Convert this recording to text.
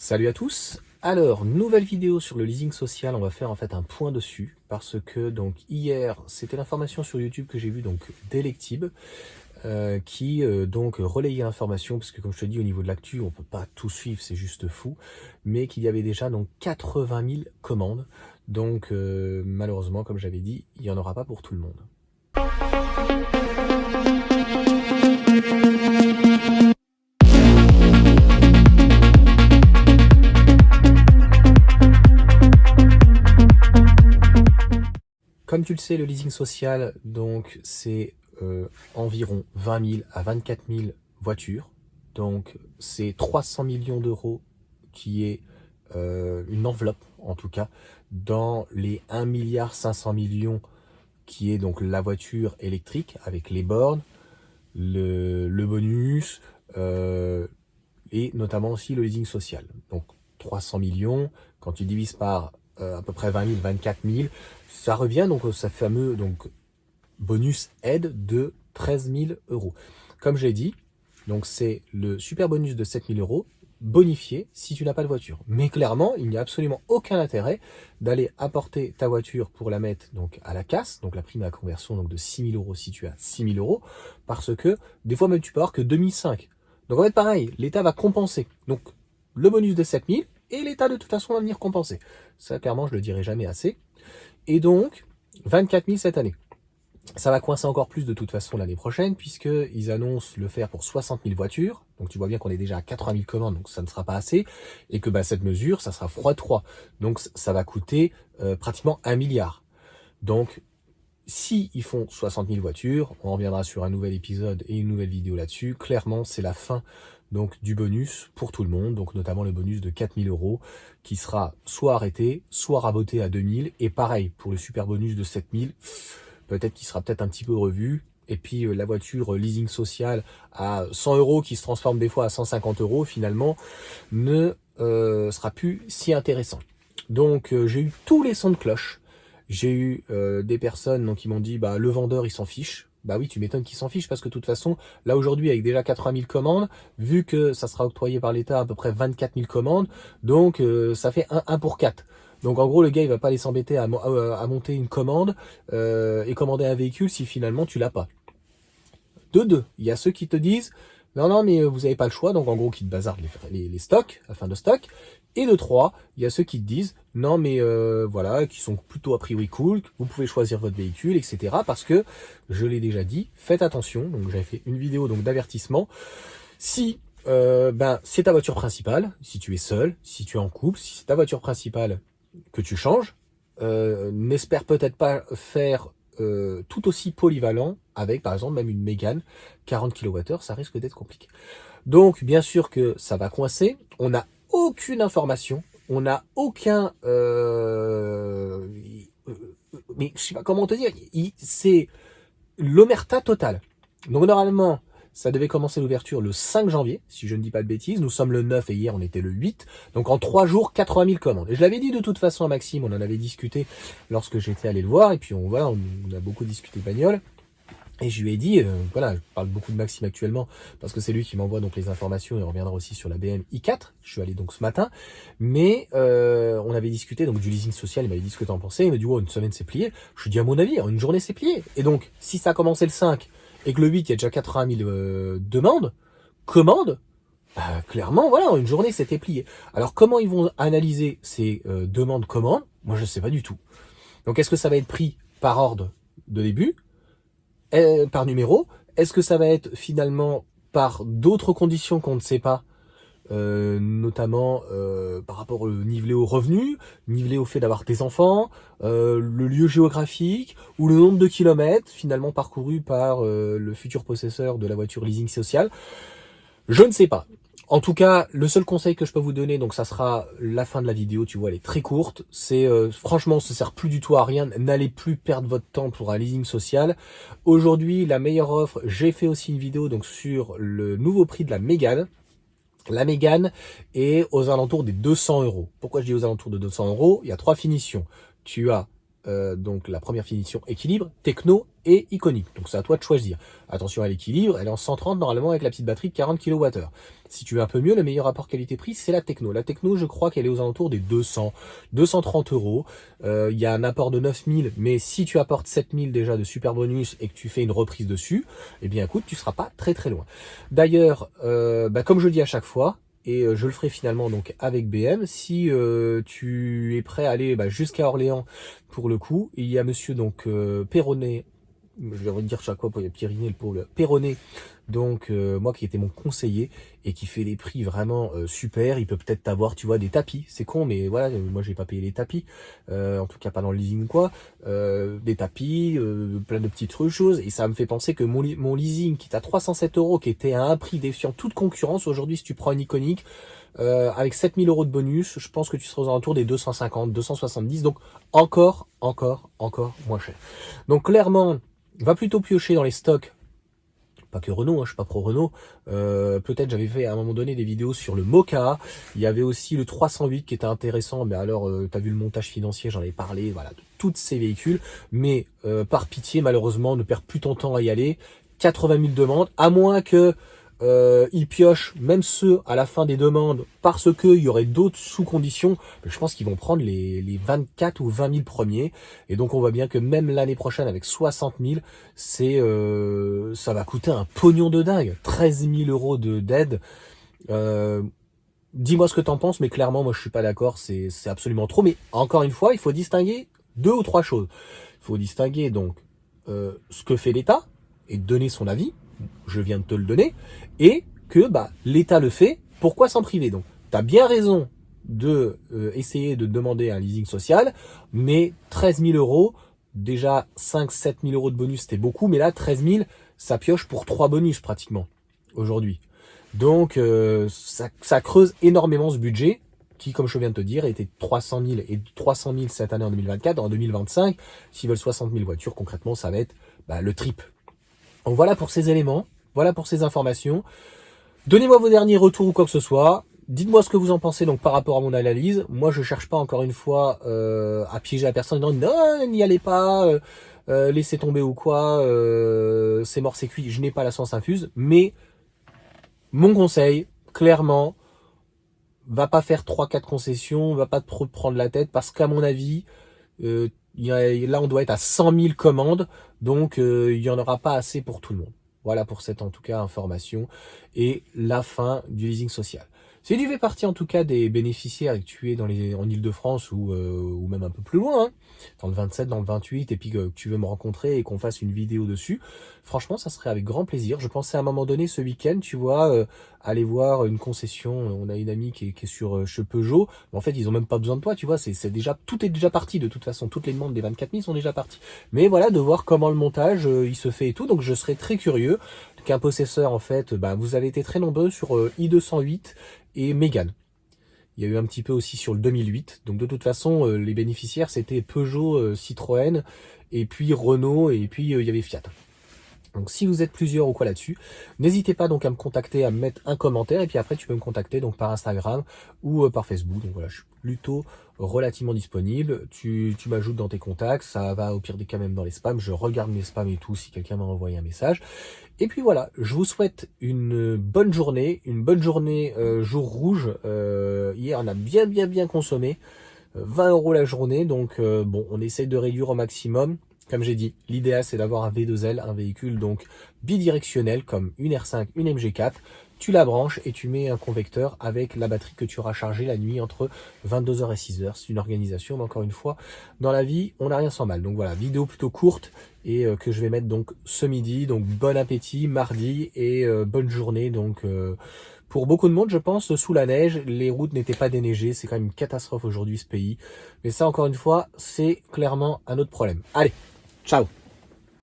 Salut à tous. Alors, nouvelle vidéo sur le leasing social, on va faire en fait un point dessus parce que donc hier, c'était l'information sur YouTube que j'ai vue donc d'Electib qui donc relayait l'information parce que comme je te dis au niveau de l'actu, on peut pas tout suivre, c'est juste fou, mais qu'il y avait déjà donc 80 000 commandes. Donc malheureusement, comme j'avais dit, il y en aura pas pour tout le monde. Comme tu le sais, le leasing social, donc c'est environ 20 000 à 24 000 voitures. Donc c'est 300 millions d'euros qui est une enveloppe, en tout cas, dans les 1,5 milliard qui est donc la voiture électrique avec les bornes, le bonus et notamment aussi le leasing social. Donc 300 millions, quand tu divises par à peu près 20 000, 24 000, ça revient donc au fameux donc, bonus aide de 13 000 euros. Comme j'ai dit, donc c'est le super bonus de 7 000 euros bonifié si tu n'as pas de voiture. Mais clairement, il n'y a absolument aucun intérêt d'aller apporter ta voiture pour la mettre donc à la casse, donc la prime à la conversion donc de 6 000 euros si tu as 6 000 euros, parce que des fois même tu peux avoir que 2005. Donc en fait pareil, l'État va compenser. Donc le bonus de 7 000 et l'État de toute façon va venir compenser. Ça clairement je le dirai jamais assez. Et donc 24 000 cette année. Ça va coincer encore plus de toute façon l'année prochaine puisqu'ils annoncent le faire pour 60 000 voitures. Donc tu vois bien qu'on est déjà à 80 000 commandes, donc ça ne sera pas assez. Et que cette mesure, ça sera x3. Donc ça va coûter pratiquement 1 milliard. Donc si ils font 60 000 voitures, on reviendra sur un nouvel épisode et une nouvelle vidéo là-dessus. Clairement, c'est la fin donc du bonus pour tout le monde, donc notamment le bonus de 4 000 euros qui sera soit arrêté, soit raboté à 2 000. Et pareil, pour le super bonus de 7 000, peut-être qu'il sera peut-être un petit peu revu. Et puis la voiture leasing social à 100 euros qui se transforme des fois à 150 euros finalement ne sera plus si intéressant. Donc j'ai eu tous les sons de cloche. J'ai eu des personnes donc, qui m'ont dit bah le vendeur il s'en fiche. Bah oui, tu m'étonnes qu'il s'en fiche parce que de toute façon, là aujourd'hui avec déjà 80 000 commandes, vu que ça sera octroyé par l'État à peu près 24 000 commandes, donc ça fait 1 pour 4. Donc en gros le gars il va pas aller s'embêter à monter une commande et commander un véhicule si finalement tu l'as pas. De deux, il y a ceux qui te disent non mais vous avez pas le choix, donc en gros qui te bazardent les stocks, la fin de stock. Et de trois, il y a ceux qui te disent non mais voilà, qui sont plutôt a priori cool, vous pouvez choisir votre véhicule, etc. Parce que je l'ai déjà dit, faites attention. Donc j'avais fait une vidéo donc d'avertissement. Si c'est ta voiture principale, si tu es seul, si tu es en couple, si c'est ta voiture principale que tu changes, n'espère peut-être pas faire tout aussi polyvalent avec par exemple même une Mégane 40 kWh, ça risque d'être compliqué. Donc bien sûr que ça va coincer, on n'a aucune information, on n'a aucun mais je sais pas comment te dire, c'est l'omerta totale. Donc normalement ça devait commencer l'ouverture le 5 janvier, si je ne dis pas de bêtises. Nous sommes le 9 et hier on était le 8. Donc en 3 jours, 80 000 commandes. Et je l'avais dit de toute façon à Maxime, on en avait discuté lorsque j'étais allé le voir. Et puis on a beaucoup discuté bagnole. Et je lui ai dit, voilà, je parle beaucoup de Maxime actuellement parce que c'est lui qui m'envoie donc les informations et on reviendra aussi sur la BM i4. Je suis allé donc ce matin, mais on avait discuté donc du leasing social. Il m'avait dit ce que t'en pensais. Il m'a dit oh, une semaine c'est plié. Je lui ai dit à mon avis, en une journée c'est plié. Et donc si ça a commencé le 5 et que le 8 il y a déjà 80 000 commandes, bah, clairement voilà, en une journée c'était plié. Alors comment ils vont analyser ces demandes commandes? Moi je ne sais pas du tout. Donc est-ce que ça va être pris par ordre de début? Par numéro, est-ce que ça va être finalement par d'autres conditions qu'on ne sait pas, notamment par rapport au nivelé au revenu, nivelé au fait d'avoir des enfants, le lieu géographique ou le nombre de kilomètres finalement parcourus par le futur possesseur de la voiture leasing sociale? Je ne sais pas. En tout cas, le seul conseil que je peux vous donner, donc ça sera la fin de la vidéo, tu vois, elle est très courte. C'est franchement, ça sert plus du tout à rien. N'allez plus perdre votre temps pour un leasing social. Aujourd'hui, la meilleure offre, j'ai fait aussi une vidéo donc sur le nouveau prix de la Mégane. La Mégane est aux alentours des 200 euros. Pourquoi je dis aux alentours de 200 euros? Il y a 3 finitions. Tu as donc la première finition équilibre, techno et iconique. Donc c'est à toi de choisir. Attention à l'équilibre, elle est en 130 normalement avec la petite batterie de 40 kWh. Si tu veux un peu mieux, le meilleur rapport qualité-prix, c'est la Tecno. La Tecno, je crois qu'elle est aux alentours des 200, 230 euros. Il y a un apport de 9000, mais si tu apportes 7000 déjà de super bonus et que tu fais une reprise dessus, eh bien écoute, tu seras pas très très loin. D'ailleurs, comme je le dis à chaque fois, et je le ferai finalement donc avec BM, si tu es prêt à aller jusqu'à Orléans pour le coup, il y a monsieur donc Perronnet, je vais dire chaque fois pour Pyrénées, le pauvre Perronnet, donc moi qui était mon conseiller et qui fait les prix vraiment super. Il peut peut-être t'avoir, tu vois, des tapis, c'est con, mais voilà, moi j'ai pas payé les tapis, en tout cas pas dans le leasing quoi, des tapis, plein de petites choses, et ça me fait penser que mon leasing qui est à 307 euros, qui était à un prix défiant toute concurrence, aujourd'hui si tu prends une iconique avec 7000 euros de bonus, je pense que tu seras aux alentours des 250, 270, donc encore moins cher. Donc clairement, va plutôt piocher dans les stocks, pas que Renault, je suis pas pro Renault, peut-être j'avais fait à un moment donné des vidéos sur le Moka, il y avait aussi le 308 qui était intéressant, mais alors t'as vu le montage financier, j'en ai parlé, voilà, de tous ces véhicules, mais par pitié malheureusement ne perds plus ton temps à y aller, 80 000 demandes, à moins que ils piochent même ceux à la fin des demandes parce qu'il y aurait d'autres sous-conditions. Je pense qu'ils vont prendre les 24 ou 20 000 premiers. Et donc on voit bien que même l'année prochaine avec 60 000, ça va coûter un pognon de dingue. 13 000 euros d'aide. Dis-moi ce que t'en penses, mais clairement moi je suis pas d'accord. C'est absolument trop. Mais encore une fois, il faut distinguer 2 ou 3 choses. Il faut distinguer donc ce que fait l'État et donner son avis. Je viens de te le donner, et que l'État le fait, pourquoi s'en priver? Donc, tu as bien raison de essayer de demander un leasing social, mais 13 000 euros, déjà 5-7 000 euros de bonus, c'était beaucoup, mais là, 13 000, ça pioche pour 3 bonus pratiquement, aujourd'hui. Donc, ça creuse énormément ce budget, qui, comme je viens de te dire, était 300 000 et 300 000 cette année en 2024. En 2025, s'ils veulent 60 000 voitures, concrètement, ça va être le triple. Donc voilà pour ces éléments, voilà pour ces informations. Donnez-moi vos derniers retours ou quoi que ce soit. Dites-moi ce que vous en pensez donc par rapport à mon analyse. Moi, je cherche pas encore une fois à piéger la personne en disant non, n'y allez pas, laissez tomber ou quoi, c'est mort, c'est cuit. Je n'ai pas la science infuse, mais mon conseil, clairement, va pas faire 3-4 concessions, va pas trop te prendre la tête parce qu'à mon avis, là, on doit être à 100 000 commandes, donc il n'y en aura pas assez pour tout le monde. Voilà pour cette, en tout cas, information et la fin du leasing social. Si tu fais partie, en tout cas, des bénéficiaires et que tu es en Ile-de-France ou même un peu plus loin, dans le 27, dans le 28, et puis que tu veux me rencontrer et qu'on fasse une vidéo dessus, franchement, ça serait avec grand plaisir. Je pensais à un moment donné, ce week-end, tu vois, aller voir une concession. On a une amie qui est sur chez Peugeot. Mais en fait, ils ont même pas besoin de toi, tu vois. Tout est déjà parti de toute façon. Toutes les demandes des 24 000 sont déjà parties. Mais voilà, de voir comment le montage il se fait et tout. Donc, je serais très curieux qu'un possesseur, en fait, vous avez été très nombreux sur i208 et Mégane. Il y a eu un petit peu aussi sur le 2008. Donc de toute façon, les bénéficiaires, c'était Peugeot, Citroën, et puis Renault, et puis il y avait Fiat. Donc si vous êtes plusieurs ou quoi là-dessus, n'hésitez pas donc à me contacter, à me mettre un commentaire, et puis après tu peux me contacter donc par Instagram ou par Facebook. Donc voilà, je suis plutôt relativement disponible. Tu m'ajoutes dans tes contacts, ça va au pire des cas même dans les spams. Je regarde mes spams et tout si quelqu'un m'a envoyé un message. Et puis voilà, je vous souhaite une bonne journée jour rouge. Hier on a bien consommé, 20 € la journée, donc bon, on essaye de réduire au maximum. Comme j'ai dit, l'idéal c'est d'avoir un V2L, un véhicule donc bidirectionnel comme une R5, une MG4. Tu la branches et tu mets un convecteur avec la batterie que tu auras chargée la nuit entre 22h et 6h. C'est une organisation, mais encore une fois, dans la vie, on n'a rien sans mal. Donc voilà, vidéo plutôt courte et que je vais mettre donc ce midi. Donc bon appétit, mardi et bonne journée. Donc pour beaucoup de monde, je pense, sous la neige, les routes n'étaient pas déneigées. C'est quand même une catastrophe aujourd'hui ce pays. Mais ça, encore une fois, c'est clairement un autre problème. Allez, ciao!